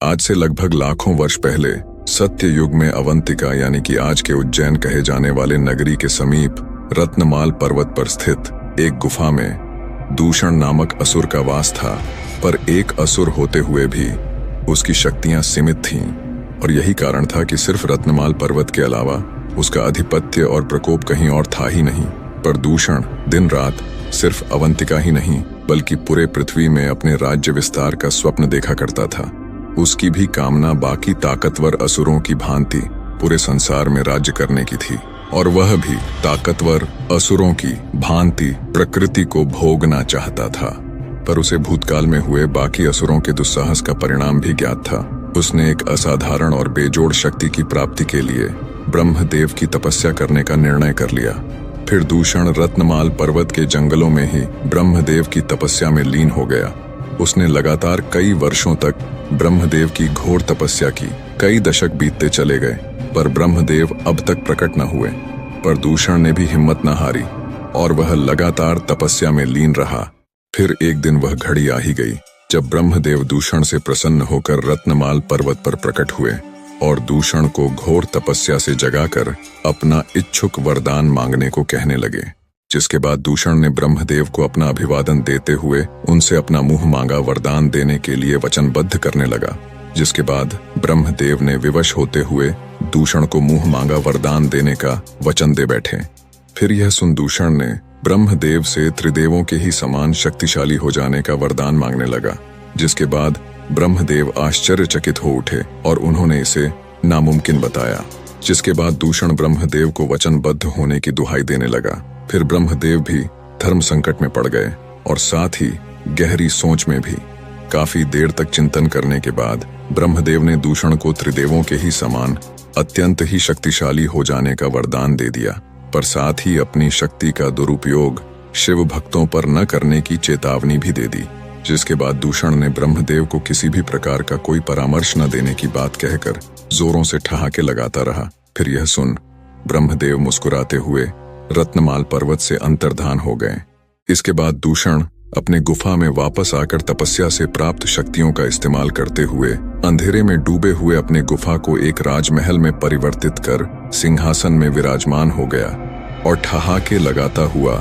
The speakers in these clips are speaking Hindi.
आज से लगभग लाखों वर्ष पहले सत्य युग में अवंतिका यानी कि आज के उज्जैन कहे जाने वाले नगरी के समीप रत्नमाल पर्वत पर स्थित एक गुफा में दूषण नामक असुर का वास था। पर एक असुर होते हुए भी उसकी शक्तियां सीमित थीं और यही कारण था कि सिर्फ रत्नमाल पर्वत के अलावा उसका आधिपत्य और प्रकोप कहीं और था ही नहीं। पर दूषण दिन रात सिर्फ अवंतिका ही नहीं बल्कि पूरे पृथ्वी में अपने राज्य विस्तार का स्वप्न देखा करता था। उसकी भी कामना बाकी ताकतवर असुरों की भांति पूरे संसार में राज्य करने की थी और वह भी ताकतवर असुरों की भांति प्रकृति को भोगना चाहता था। पर उसे भूतकाल में हुए बाकी असुरों के दुस्साहस का परिणाम भी ज्ञात था। उसने एक असाधारण और बेजोड़ शक्ति की प्राप्ति के लिए ब्रह्मदेव की तपस्या करने का निर्णय कर लिया। फिर दूषण रत्नमाल पर्वत के जंगलों में ही ब्रह्मदेव की तपस्या में लीन हो गया। उसने लगातार कई वर्षों तक ब्रह्मदेव की घोर तपस्या की। कई दशक बीतते चले गए पर ब्रह्मदेव अब तक प्रकट न हुए। पर दूषण ने भी हिम्मत न हारी और वह लगातार तपस्या में लीन रहा। फिर एक दिन वह घड़ी आ ही गई जब ब्रह्मदेव दूषण से प्रसन्न होकर रत्नमाल पर्वत पर प्रकट हुए और दूषण को घोर तपस्या से जगाकर अपना इच्छुक वरदान मांगने को कहने लगे। जिसके बाद दूषण ने ब्रह्मदेव को अपना अभिवादन देते हुए उनसे अपना मुंह मांगा वरदान देने के लिए वचनबद्ध करने लगा। जिसके बाद ब्रह्मदेव ने विवश होते हुए दूषण को मुंह मांगा वरदान देने का वचन दे बैठे। फिर यह सुन दूषण ने ब्रह्मदेव से त्रिदेवों के ही समान शक्तिशाली हो जाने का वरदान मांगने लगा। जिसके बाद ब्रह्मदेव आश्चर्यचकित हो उठे और उन्होंने इसे नामुमकिन बताया। जिसके बाद दूषण ब्रह्मदेव को वचनबद्ध होने की दुहाई देने लगा। फिर ब्रह्मदेव भी धर्म संकट में पड़ गए और साथ ही गहरी सोच में भी। काफी देर तक चिंतन करने के बाद ब्रह्मदेव ने दूषण को त्रिदेवों के ही समान अत्यंत ही शक्तिशाली हो जाने का वरदान दे दिया। पर साथ ही अपनी शक्ति का दुरुपयोग शिव भक्तों पर न करने की चेतावनी भी दे दी। जिसके बाद दूषण ने ब्रह्मदेव को किसी भी प्रकार का कोई परामर्श न देने की बात कहकर जोरों से ठहाके लगाता रहा। फिर यह सुन ब्रह्मदेव मुस्कुराते हुए रत्नमाल पर्वत से अंतर्धान हो गए। इसके बाद दूषण अपने गुफा में वापस आकर तपस्या से प्राप्त शक्तियों का इस्तेमाल करते हुए अंधेरे में डूबे हुए अपने गुफा को एक राजमहल में परिवर्तित कर सिंहासन में विराजमान हो गया और ठहाके लगाता हुआ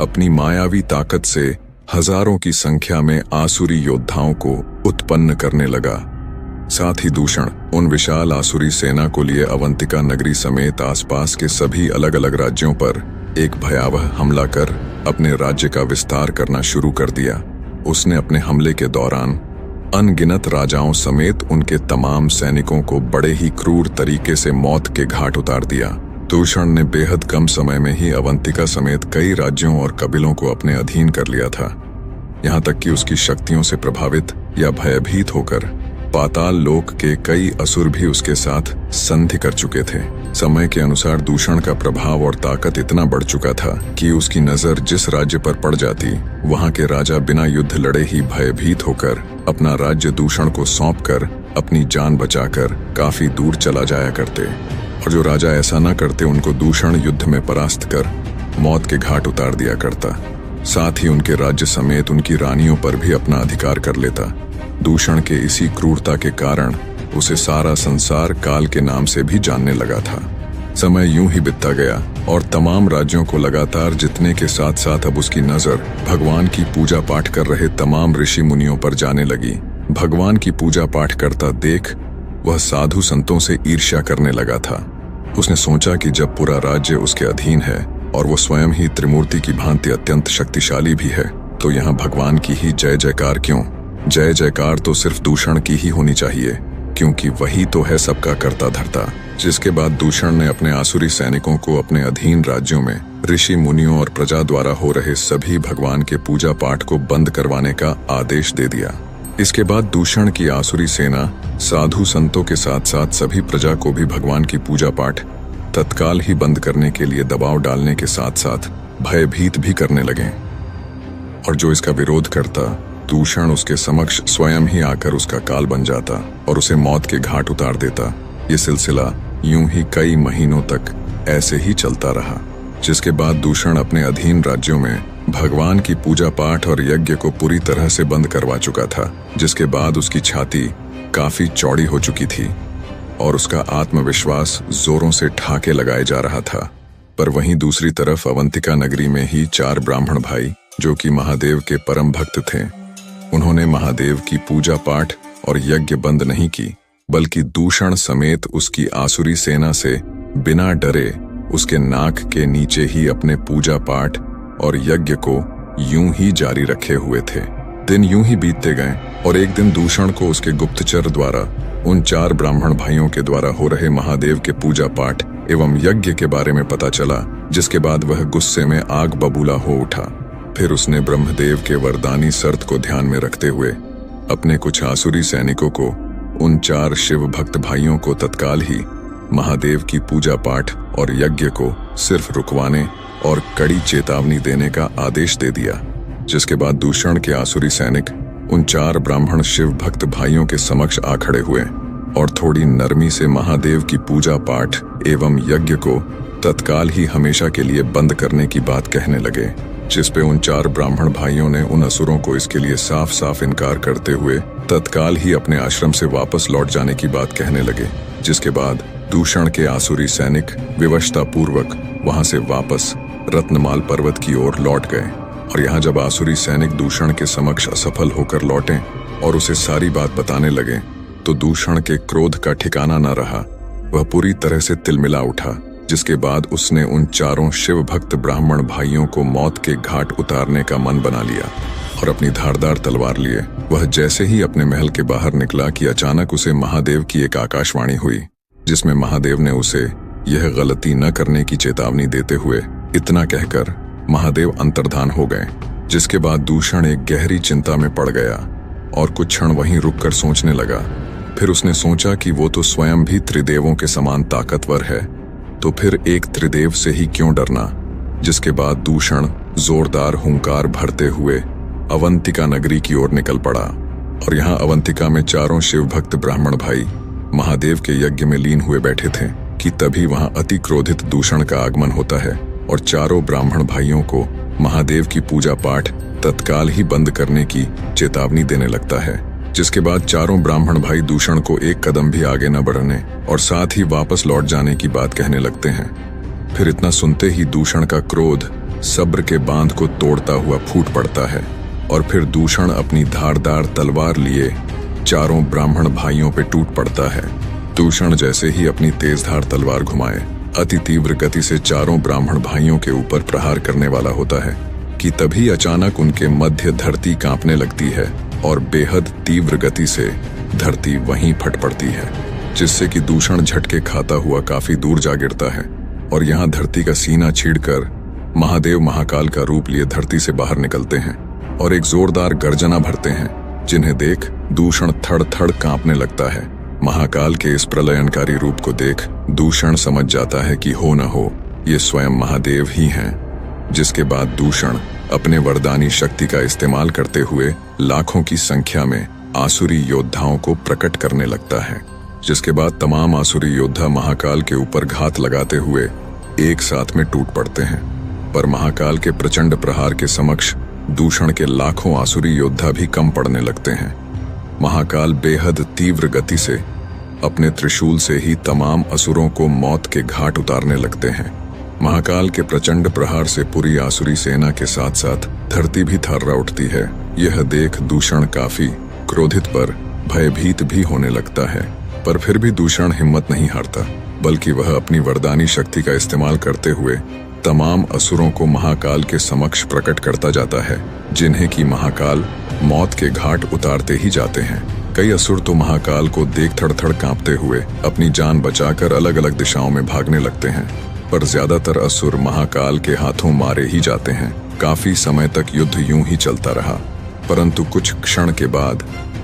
अपनी मायावी ताकत से हजारों की संख्या में आसुरी योद्धाओं को उत्पन्न करने लगा। साथ ही दूषण उन विशाल आसुरी सेना को लिए अवंतिका नगरी समेत आसपास के सभी अलग अलग राज्यों पर एक भयावह हमला कर अपने राज्य का विस्तार करना शुरू कर दिया। उसने अपने हमले के दौरान अनगिनत राजाओं समेत उनके तमाम सैनिकों को बड़े ही क्रूर तरीके से मौत के घाट उतार दिया। दूषण ने बेहद कम समय में ही अवंतिका समेत कई राज्यों और कबीलों को अपने अधीन कर लिया था। यहाँ तक कि उसकी शक्तियों से प्रभावित या भयभीत होकर पाताल लोक के कई असुर भी उसके साथ संधि कर चुके थे। समय के अनुसार दूषण का प्रभाव और ताकत इतना बढ़ चुका था कि उसकी नजर जिस राज्य पर पड़ जाती वहां के राजा बिना युद्ध लड़े ही भयभीत होकर अपना राज्य दूषण को सौंपकर अपनी जान बचाकर काफी दूर चला जाया करते और जो राजा ऐसा न करते उनको दूषण युद्ध में परास्त कर मौत के घाट उतार दिया करता। साथ ही उनके राज्य समेत उनकी रानियों पर भी अपना अधिकार कर लेता। दूषण के इसी क्रूरता के कारण उसे सारा संसार काल के नाम से भी जानने लगा था। समय यूं ही बीतता गया और तमाम राज्यों को लगातार जीतने के साथ साथ अब उसकी नजर भगवान की पूजा पाठ कर रहे तमाम ऋषि मुनियों पर जाने लगी। भगवान की पूजा पाठ करता देख वह साधु संतों से ईर्ष्या करने लगा था। उसने सोचा कि जब पूरा राज्य उसके अधीन है और वो स्वयं ही त्रिमूर्ति की भांति अत्यंत शक्तिशाली भी है तो यहाँ भगवान की ही जय जयकार क्यों? जय जयकार तो सिर्फ दूषण की ही होनी चाहिए क्योंकि वही तो है सबका करता धरता। जिसके बाद दूषण ने अपने आसुरी सैनिकों को अपने अधीन राज्यों में ऋषि मुनियों और प्रजा द्वारा हो रहे सभी भगवान के पूजा पाठ को बंद करवाने का आदेश दे दिया। इसके बाद दूषण की आसुरी सेना साधु संतों के साथ साथ सभी प्रजा को भी भगवान की पूजा पाठ तत्काल ही बंद करने के लिए दबाव डालने के साथ साथ भयभीत भी करने लगे और जो इसका विरोध करता दूषण उसके समक्ष स्वयं ही आकर उसका काल बन जाता और उसे मौत के घाट उतार देता। ये सिलसिला यूं ही कई महीनों तक ऐसे ही चलता रहा। जिसके बाद दूषण अपने अधीन राज्यों में भगवान की पूजा पाठ और यज्ञ को पूरी तरह से बंद करवा चुका था। जिसके बाद उसकी छाती काफी चौड़ी हो चुकी थी और उसका आत्मविश्वास जोरों से ठाके लगाए जा रहा था। पर वहीं दूसरी तरफ अवंतिका नगरी में ही 4 ब्राह्मण भाई, जो कि महादेव के परम भक्त थे, उन्होंने महादेव की पूजा पाठ और यज्ञ बंद नहीं की, बल्कि दूषण समेत उसकी आसुरी सेना से बिना डरे उसके नाक के नीचे ही अपने पूजा पाठ और यज्ञ को यूं ही जारी रखे हुए थे। दिन यूं ही बीतते गए और एक दिन दूषण को उसके गुप्तचर द्वारा उन 4 ब्राह्मण भाइयों के द्वारा हो रहे महादेव के पूजा पाठ एवं यज्ञ के बारे में पता चला, जिसके बाद वह गुस्से में आग बबूला हो उठा। फिर उसने ब्रह्मदेव के वरदानी शर्त को ध्यान में रखते हुए अपने कुछ आसुरी सैनिकों को, उन 4 शिव भक्त भाइयों को तत्काल ही महादेव की पूजा पाठ और यज्ञ को सिर्फ रुकवाने और कड़ी चेतावनी देने का आदेश दे दिया। जिसके बाद दूषण के आसुरी सैनिक उन 4 ब्राह्मण शिव भक्त भाइयों के समक्ष आ खड़े हुए और थोड़ी नरमी से महादेव की पूजा पाठ एवं यज्ञ को तत्काल ही हमेशा के लिए बंद करने की बात कहने लगे, जिस पे उन 4 ब्राह्मण भाइयों ने उन असुरों को इसके लिए साफ साफ इनकार करते हुए तत्काल ही अपने आश्रम से वापस लौट जाने की बात कहने लगे। जिसके बाद दूषण के आसुरी सैनिक विवशता पूर्वक वहां से वापस रत्नमाल पर्वत की ओर लौट गए। और यहाँ जब आसुरी सैनिक दूषण के समक्ष असफल होकर लौटे और उसे सारी बात बताने लगे, तो दूषण के क्रोध का ठिकाना न रहा। वह पूरी तरह से तिलमिला उठा, जिसके बाद उसने उन 4 शिव भक्त ब्राह्मण भाइयों को मौत के घाट उतारने का मन बना लिया और अपनी धारदार तलवार लिए वह जैसे ही अपने महल के बाहर निकला कि अचानक उसे महादेव की एक आकाशवाणी हुई, जिसमें महादेव ने उसे यह गलती न करने की चेतावनी देते हुए इतना कहकर महादेव अंतर्धान हो गए। जिसके बाद दूषण एक गहरी चिंता में पड़ गया और कुछ क्षण वहीं रुककर सोचने लगा। फिर उसने सोचा कि वो तो स्वयं भी त्रिदेवों के समान ताकतवर है, तो फिर एक त्रिदेव से ही क्यों डरना। जिसके बाद दूषण जोरदार हुंकार भरते हुए अवंतिका नगरी की ओर निकल पड़ा। और यहाँ अवंतिका में 4 शिव भक्त ब्राह्मण भाई महादेव के यज्ञ में लीन हुए बैठे थे कि तभी वहां अति क्रोधित दूषण का आगमन होता है और 4 ब्राह्मण भाइयों को महादेव की पूजा पाठ तत्काल ही बंद करने की चेतावनी देने लगता है। जिसके बाद 4 ब्राह्मण भाई दूषण को एक कदम भी आगे न बढ़ने और साथ ही वापस लौट जाने की बात कहने लगते हैं। फिर इतना सुनते ही दूषण का क्रोध सब्र के बांध को तोड़ता हुआ फूट पड़ता है और फिर दूषण अपनी धारदार तलवार लिए 4 ब्राह्मण भाइयों पे टूट पड़ता है। दूषण जैसे ही अपनी तेजधार तलवार घुमाए अति तीव्र गति से 4 ब्राह्मण भाइयों के ऊपर प्रहार करने वाला होता है कि तभी अचानक उनके मध्य धरती कांपने लगती है और बेहद तीव्र गति से धरती वहीं फट पड़ती है, जिससे कि दूषण झटके खाता हुआ काफी दूर जा गिरता है। और यहाँ धरती का सीना छींड़कर महादेव महाकाल का रूप लिए धरती से बाहर निकलते हैं और एक जोरदार गर्जना भरते हैं, जिन्हें देख दूषण थड़ थड़ कांपने लगता है। महाकाल के इस प्रलयनकारी रूप को देख दूषण समझ जाता है कि हो न हो ये स्वयं महादेव ही हैं। जिसके बाद दूषण अपने वरदानी शक्ति का इस्तेमाल करते हुए लाखों की संख्या में आसुरी योद्धाओं को प्रकट करने लगता है। जिसके बाद तमाम आसुरी योद्धा महाकाल के ऊपर घात लगाते हुए एक साथ में टूट पड़ते हैं। पर महाकाल के प्रचंड प्रहार के समक्ष दूषण के लाखों आसुरी योद्धा भी कम पड़ने लगते हैं। महाकाल बेहद तीव्र गति से अपने त्रिशूल से ही तमाम असुरों को मौत के घाट उतारने लगते हैं। महाकाल के प्रचंड प्रहार से पूरी आसुरी सेना के साथ साथ धरती भी थर्रा उठती है। यह देख दूषण काफी क्रोधित पर भयभीत भी होने लगता है, पर फिर भी दूषण हिम्मत नहीं हारता, बल्कि वह अपनी वरदानी शक्ति का इस्तेमाल करते हुए तमाम असुरों को महाकाल के समक्ष प्रकट करता जाता है, जिन्हें कि महाकाल मौत के घाट उतारते ही जाते हैं। कई असुर तो महाकाल को देख थड़-थड़ कांपते हुए अपनी जान बचाकर अलग अलग दिशाओं में भागने लगते हैं, पर ज्यादातर असुर महाकाल के हाथों मारे ही जाते हैं। काफी समय तक युद्ध यूं ही चलता रहा, परंतु कुछ क्षण के बाद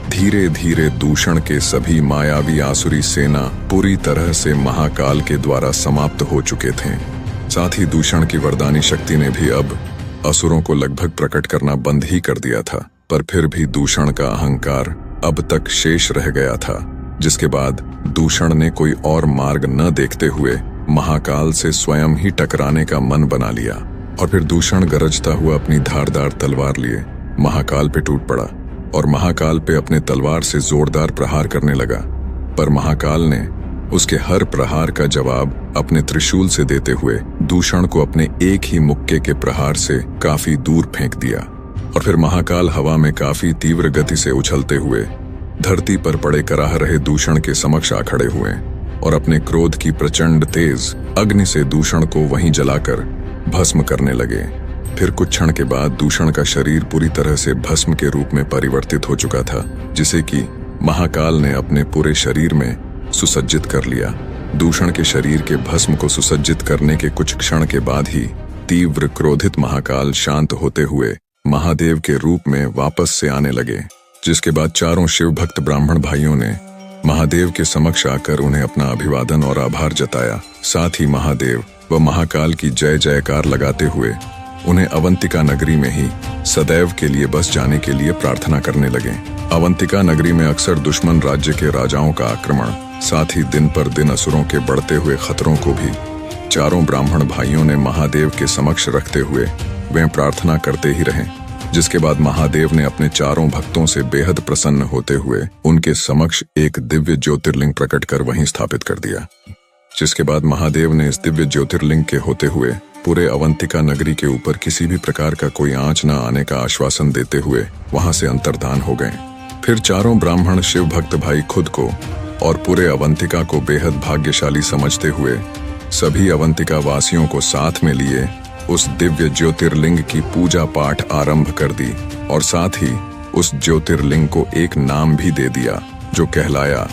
धीरे धीरे दूषण के सभी मायावी आसुरी सेना पूरी तरह से महाकाल के द्वारा समाप्त हो चुके थे। साथ ही दूषण की वरदानी शक्ति ने भी अब असुरों को लगभग प्रकट करना बंद ही कर दिया था, पर फिर भी दूषण का अहंकार अब तक शेष रह गया था। जिसके बाद दूषण ने कोई और मार्ग न देखते हुए महाकाल से स्वयं ही टकराने का मन बना लिया, और फिर दूषण गरजता हुआ अपनी धारदार तलवार लिए महाकाल पे टूट पड़ा। और महाकाल पे अपने तलवार से जोरदार प्रहार करने लगा। पर महाकाल ने उसके हर प्रहार का जवाब अपने त्रिशूल से देते हुए दूषण को अपने एक ही मुक्के के प्रहार से काफी दूर फेंक दिया। और फिर महाकाल हवा में काफी तीव्र गति से उछलते हुए धरती पर पड़े कराह रहे दूषण के समक्ष आ खड़े हुए और अपने क्रोध की प्रचंड तेज अग्नि से दूषण को वहीं जलाकर भस्म करने लगे। फिर कुछ क्षण के बाद दूषण का शरीर पूरी तरह से भस्म के रूप में परिवर्तित हो चुका था, जिसे कि महाकाल ने अपने पूरे शरीर में सुसज्जित कर लिया। दूषण के शरीर के भस्म को सुसज्जित करने के कुछ क्षण के बाद ही तीव्र क्रोधित महाकाल शांत होते हुए महादेव के रूप में वापस से आने लगे, जिसके बाद चारों शिव भक्त ब्राह्मण भाइयों ने महादेव के समक्ष आकर उन्हें अपना अभिवादन और आभार जताया। साथ ही महादेव व महाकाल की जय जयकार लगाते हुए उन्हें अवंतिका नगरी में ही सदैव के लिए बस जाने के लिए प्रार्थना करने लगे। अवंतिका नगरी में अक्सर दुश्मन राज्य के राजाओं का आक्रमण, साथ ही दिन पर दिन असुरों के बढ़ते हुए खतरों को भी चारों ब्राह्मण भाइयों ने महादेव के समक्ष रखते हुए वे प्रार्थना करते ही रहे, जिसके बाद महादेव ने अपने चारों भक्तों से बेहद प्रसन्न होते हुए उनके समक्ष एक दिव्य ज्योतिर्लिंग प्रकट कर वहीं स्थापित कर दिया। जिसके बाद महादेव ने इस दिव्य ज्योतिर्लिंग के होते हुए पूरे अवंतिका नगरी के ऊपर किसी भी प्रकार का कोई आंच न आने का आश्वासन देते हुए वहां से अंतर्धान हो गए। फिर चारों ब्राह्मण शिव भक्त भाई खुद को और पूरे अवंतिका को बेहद भाग्यशाली समझते हुए सभी अवंतिका वासियों को साथ में लिए उस दिव्य ज्योतिर्लिंग की पूजा पाठ आरंभ कर दी और साथ ही उस ज्योतिर्लिंग को एक नाम भी दे दिया, जो कहलाया